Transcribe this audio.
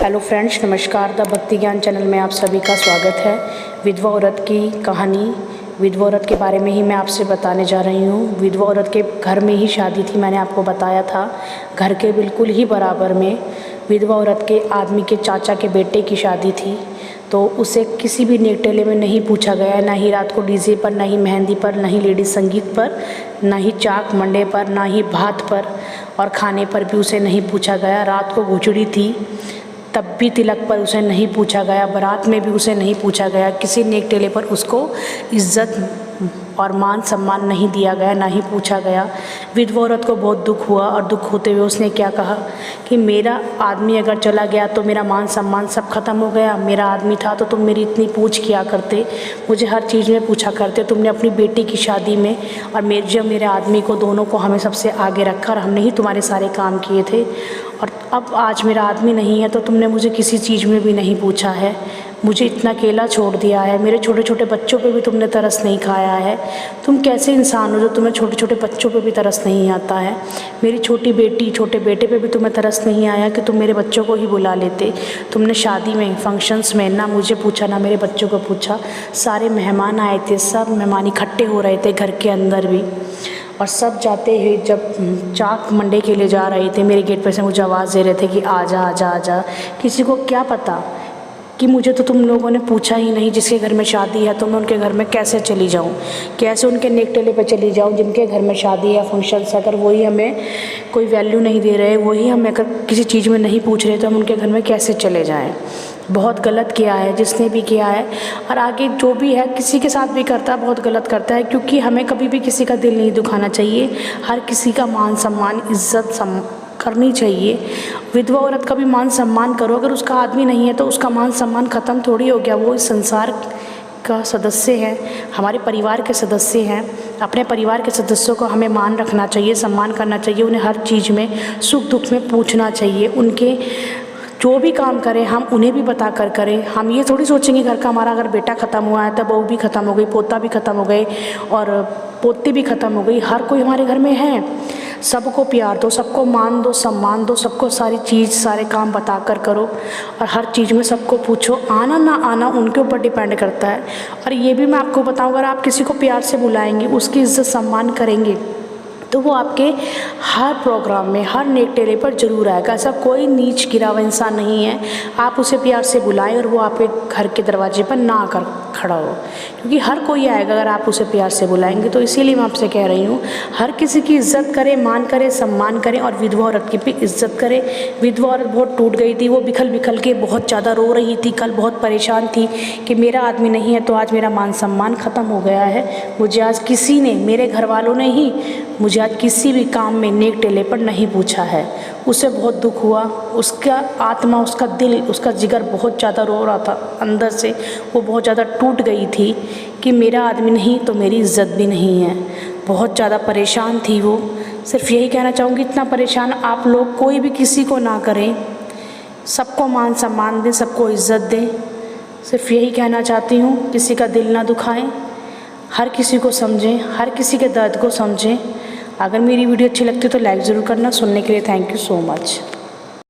Hello friends, नमस्कार। The भक्ति ज्ञान चैनल में आप सभी का स्वागत है। विधवा औरत की कहानी, विधवा औरत के बारे में ही मैं आपसे बताने जा रही हूँ। विधवा औरत के घर में ही शादी थी, मैंने आपको बताया था। घर के बिल्कुल ही बराबर में विधवा औरत के आदमी के चाचा के बेटे की शादी थी। तो उसे किसी भी नेकटेले में नहीं पूछा गया, ना ही रात को डीजे पर, ना ही मेहंदी पर, ना ही लेडीज संगीत पर, ना ही चाक मंडे पर, ना ही भात पर, और खाने पर भी उसे नहीं पूछा गया। रात को गुजड़ी थी तब भी तिलक पर उसे नहीं पूछा गया, बारात में भी उसे नहीं पूछा गया। किसी नेक टेले पर उसको इज्जत और मान सम्मान नहीं दिया गया, ना ही पूछा गया। विधवा औरत को बहुत दुख हुआ, और दुख होते हुए उसने क्या कहा कि मेरा आदमी अगर चला गया तो मेरा मान सम्मान सब खत्म हो गया। मेरा आदमी था तो तुम मेरी इतनी पूछ किया करते, मुझे हर चीज़ में पूछा करते। तुमने अपनी बेटी की शादी में और मेरे आदमी को, दोनों को हमें सबसे आगे रखा, और हमने ही तुम्हारे सारे काम किए थे। और अब आज मेरा आदमी नहीं है तो तुमने मुझे किसी चीज़ में भी नहीं पूछा है, मुझे इतना अकेला छोड़ दिया है। मेरे छोटे छोटे बच्चों पे भी तुमने तरस नहीं खाया है। तुम कैसे इंसान हो जो तुम्हें छोटे छोटे बच्चों पे भी तरस नहीं आता है। मेरी छोटी बेटी, छोटे बेटे पे भी तुम्हें तरस नहीं आया कि तुम मेरे बच्चों को ही बुला लेते। तुमने शादी में, फंक्शंस में ना मुझे पूछा, ना मेरे बच्चों को पूछा। सारे मेहमान आए थे, सब मेहमान इकट्ठे हो रहे थे घर के अंदर भी, और सब जाते हुए जब चाक मंडे के लिए जा रहे थे, मेरे गेट पर से मुझे आवाज़ दे रहे थे कि आजा आजा आजा। किसी को क्या पता कि मुझे तो तुम लोगों ने पूछा ही नहीं। जिसके घर में शादी है तो मैं उनके घर में कैसे चली जाऊं, कैसे उनके नेकटेले पे चली जाऊं। जिनके घर में शादी है, फंक्शंस, अगर वही हमें कोई वैल्यू नहीं दे रहे, वही हमें अगर किसी चीज़ में नहीं पूछ रहे तो हम उनके घर में कैसे चले जाएं। बहुत गलत किया है जिसने भी किया है, और आगे जो भी है किसी के साथ भी करता है बहुत गलत करता है। क्योंकि हमें कभी भी किसी का दिल नहीं दुखाना चाहिए। हर किसी का मान सम्मान, इज्जत करनी चाहिए। विधवा औरत का भी मान सम्मान करो। अगर उसका आदमी नहीं है तो उसका मान सम्मान ख़त्म थोड़ी हो गया। वो इस संसार का सदस्य है, हमारे परिवार के सदस्य हैं। अपने परिवार के सदस्यों को हमें मान रखना चाहिए, सम्मान करना चाहिए। उन्हें हर चीज़ में, सुख दुख में पूछना चाहिए। उनके जो भी काम करें हम उन्हें भी बता कर करें। हम ये थोड़ी सोचेंगे घर का हमारा अगर बेटा ख़त्म हुआ है तो बहू भी ख़त्म हो गई, पोता भी ख़त्म हो गए, और पोती भी ख़त्म हो गई। हर कोई हमारे घर में है। सबको प्यार दो, सबको मान दो, सम्मान दो, सबको सारी चीज़, सारे काम बता कर करो, और हर चीज़ में सबको पूछो। आना ना आना उनके ऊपर डिपेंड करता है। और ये भी मैं आपको बताऊँ, अगर आप किसी को प्यार से बुलाएंगे, उसकी इज्जत सम्मान करेंगे, तो वो आपके हर प्रोग्राम में, हर नेक टेले पर ज़रूर आएगा। ऐसा कोई नीच गिरा हुआ इंसान नहीं है। आप उसे प्यार से बुलाएं और वो आपके घर के दरवाजे पर ना आकर खड़ा हो, क्योंकि हर कोई आएगा अगर आप उसे प्यार से बुलाएंगे। तो इसीलिए मैं आपसे कह रही हूँ, हर किसी की इज्जत करें, मान करें, सम्मान करें, और विधवा औरत की भी इज्जत करें। विधवा औरत बहुत टूट गई थी, वो बिखल बिखल के बहुत ज़्यादा रो रही थी। कल बहुत परेशान थी कि मेरा आदमी नहीं है तो आज मेरा मान सम्मान ख़त्म हो गया है। मुझे आज किसी ने, मेरे घर वालों ने ही मुझे आज किसी भी काम में नेक टेले पर नहीं पूछा है। उसे बहुत दुख हुआ। उसका आत्मा, उसका दिल, उसका जिगर बहुत ज़्यादा रो रहा था अंदर से। वो बहुत ज़्यादा टूट गई थी कि मेरा आदमी नहीं तो मेरी इज्जत भी नहीं है। बहुत ज़्यादा परेशान थी वो। सिर्फ यही कहना चाहूँगी, इतना परेशान आप लोग कोई भी किसी को ना करें। सबको मान सम्मान दें, सबको इज्जत दें। सिर्फ यही कहना चाहती हूँ, किसी का दिल ना दुखाएं, हर किसी को समझें, हर किसी के दर्द को समझें। अगर मेरी वीडियो अच्छी लगती है तो लाइक ज़रूर करना। सुनने के लिए थैंक यू सो मच।